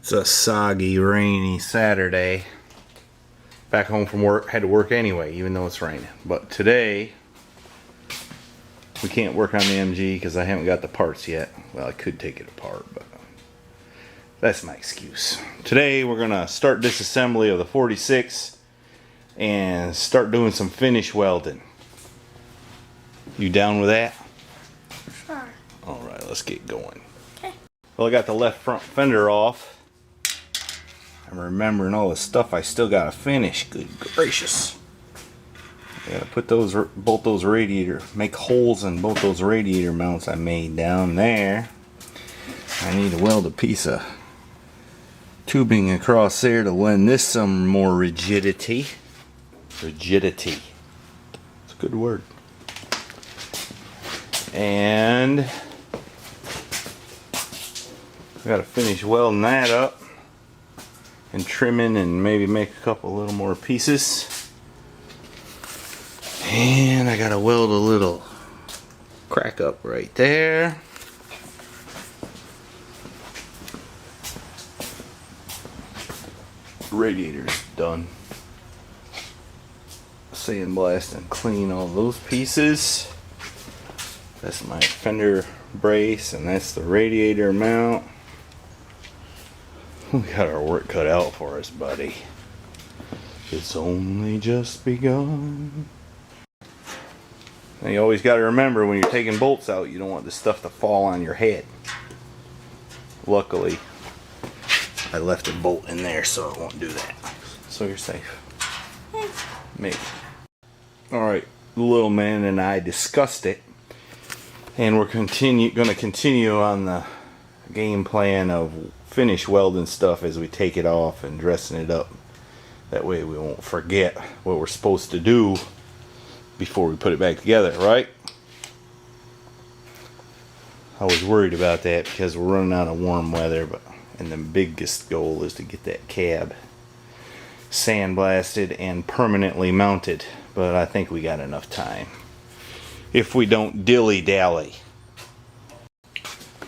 It's a soggy, rainy Saturday. Back home from work. Had to work anyway, even though it's raining. But today, we can't work on the MG because I haven't got the parts yet. Well, I could take it apart, but that's my excuse. Today, we're going to start disassembly of the 46 and start doing some finish welding. You down with that? Sure. Alright, let's get going. Okay. Well, I got the left front fender off. I'm remembering all the stuff I still gotta finish. Good gracious. I gotta put both those radiator, make holes in both those radiator mounts I made down there. I need to weld a piece of tubing across there to lend this some more rigidity. Rigidity. It's a good word. And I gotta finish welding that up and trimming and maybe make a couple little more pieces. And I gotta weld a little crack up right there. Radiator's done. Sandblast and clean all those pieces. That's my fender brace and that's the radiator mount. We got our work cut out for us, buddy. It's only just begun. And you always got to remember when you're taking bolts out, you don't want this stuff to fall on your head. Luckily, I left a bolt in there so it won't do that. So you're safe. Maybe. Alright, the little man and I discussed it. And we're going to continue on the game plan of finish welding stuff as we take it off and dressing it up. That way we won't forget what we're supposed to do before we put it back together, right? I was worried about that because we're running out of warm weather, and the biggest goal is to get that cab sandblasted and permanently mounted. But I think we got enough time if we don't dilly-dally.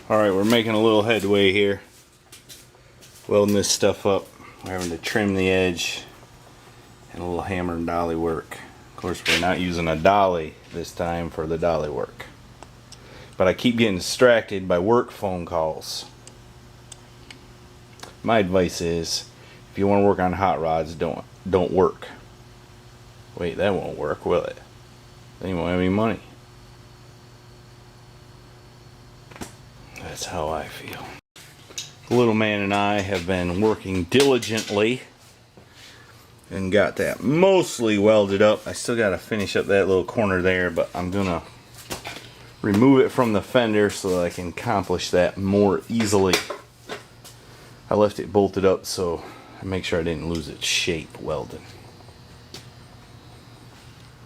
Alright, we're making a little headway here. Welding this stuff up. We're having to trim the edge and a little hammer and dolly work. Of course, we're not using a dolly this time for the dolly work. But I keep getting distracted by work phone calls. My advice is, if you want to work on hot rods, don't work. Wait, that won't work, will it? Then you won't have any money. That's how I feel. The little man and I have been working diligently and got that mostly welded up. I still got to finish up that little corner there, but I'm gonna remove it from the fender so that I can accomplish that more easily. I left it bolted up so I make sure I didn't lose its shape welding.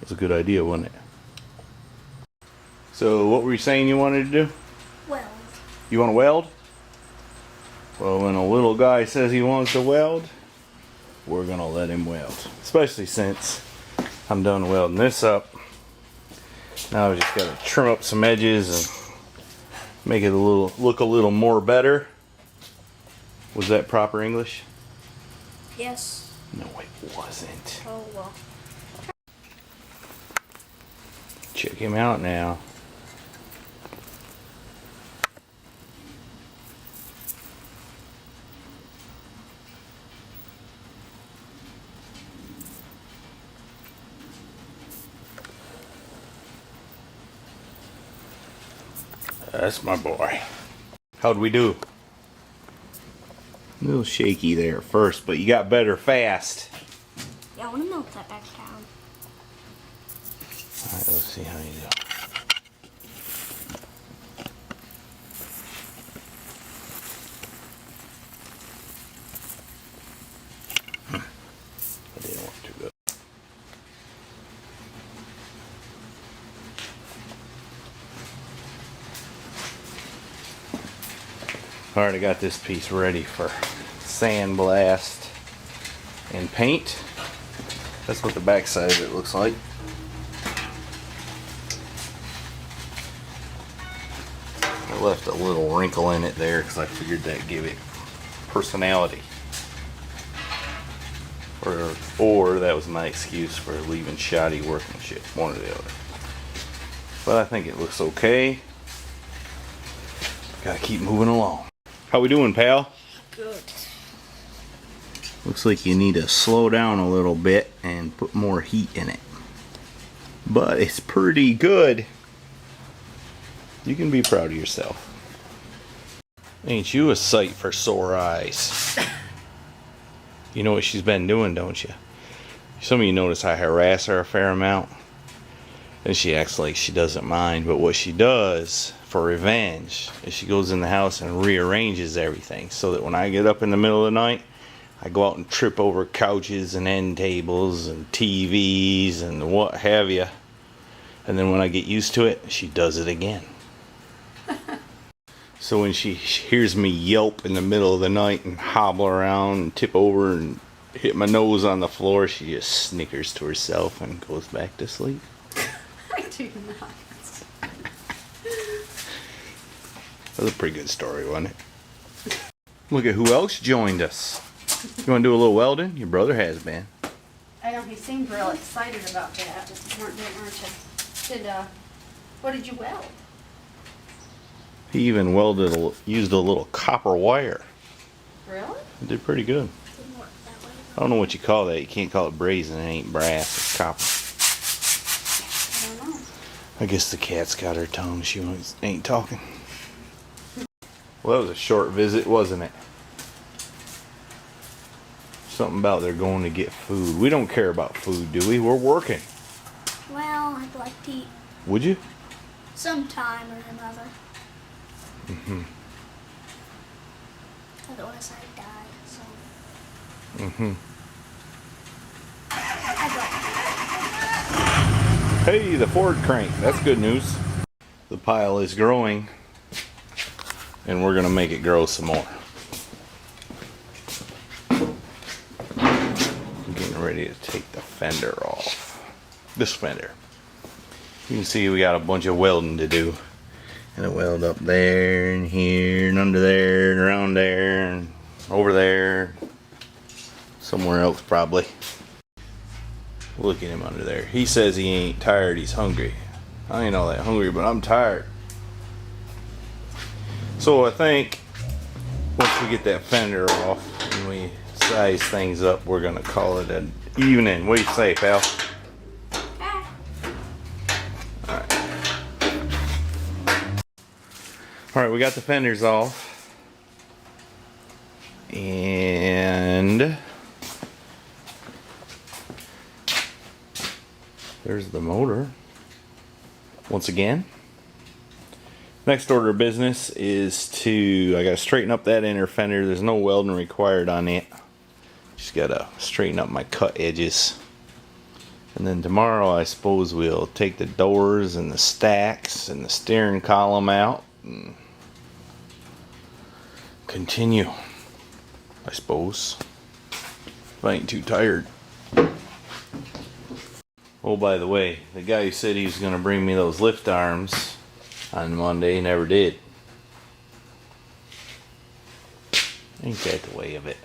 It's a good idea, wasn't it? So what were you saying you wanted to do? Weld. You want to weld? Well, when a little guy says he wants to weld, we're going to let him weld. Especially since I'm done welding this up. Now I've just got to trim up some edges and make it look a little more better. Was that proper English? Yes. No, it wasn't. Oh, well. Check him out now. That's my boy. How'd we do? A little shaky there first, but you got better fast. Yeah, I want to melt that back down. Alright, let's see how you do. That didn't work too good. Alright, I got this piece ready for sandblast and paint. That's what the back side of it looks like. I left a little wrinkle in it there because I figured that'd give it personality. Or that was my excuse for leaving shoddy workmanship, one or the other. But I think it looks okay. Gotta keep moving along. How we doing, pal? Good. Looks like you need to slow down a little bit and put more heat in it. But it's pretty good. You can be proud of yourself. Ain't you a sight for sore eyes? You know what she's been doing, don't you? Some of you notice I harass her a fair amount. And she acts like she doesn't mind. But what she does for revenge is she goes in the house and rearranges everything. So that when I get up in the middle of the night, I go out and trip over couches and end tables and TVs and what have you. And then when I get used to it, she does it again. So when she hears me yelp in the middle of the night and hobble around and tip over and hit my nose on the floor, she just snickers to herself and goes back to sleep. I do not. That was a pretty good story, wasn't it? Look at who else joined us. You want to do a little welding? Your brother has been. I know, he seemed real excited about that. Weren't you? What did you weld? He even used a little copper wire. Really? He did pretty good. Didn't work that way. I don't know what you call that. You can't call it brazen. It ain't brass. It's copper. I don't know. I guess the cat's got her tongue. She ain't talking. Well, that was a short visit, wasn't it? Something about they're going to get food. We don't care about food, do we? We're working. Well, I'd like to eat Would you? sometime or another. Mm-hmm. Otherwise I'd die, so Mm-hmm. I'd like to. Hey, the Ford crank. That's good news. The pile is growing. And we're going to make it grow some more. I'm getting ready to take the fender off. This fender. You can see we got a bunch of welding to do. And a weld up there and here and under there and around there and over there. Somewhere else probably. Look at him under there. He says he ain't tired, he's hungry. I ain't all that hungry, but I'm tired. So I think once we get that fender off and we size things up, we're gonna call it an evening. What do you say, pal? Alright, we got the fenders off. And there's the motor. Once again. Next order of business is I gotta straighten up that inner fender. There's no welding required on it. Just gotta straighten up my cut edges. And then tomorrow I suppose we'll take the doors and the stacks and the steering column out and continue, I suppose, if I ain't too tired. Oh, by the way, the guy who said he was gonna bring me those lift arms on Monday never did. Ain't that the way of it?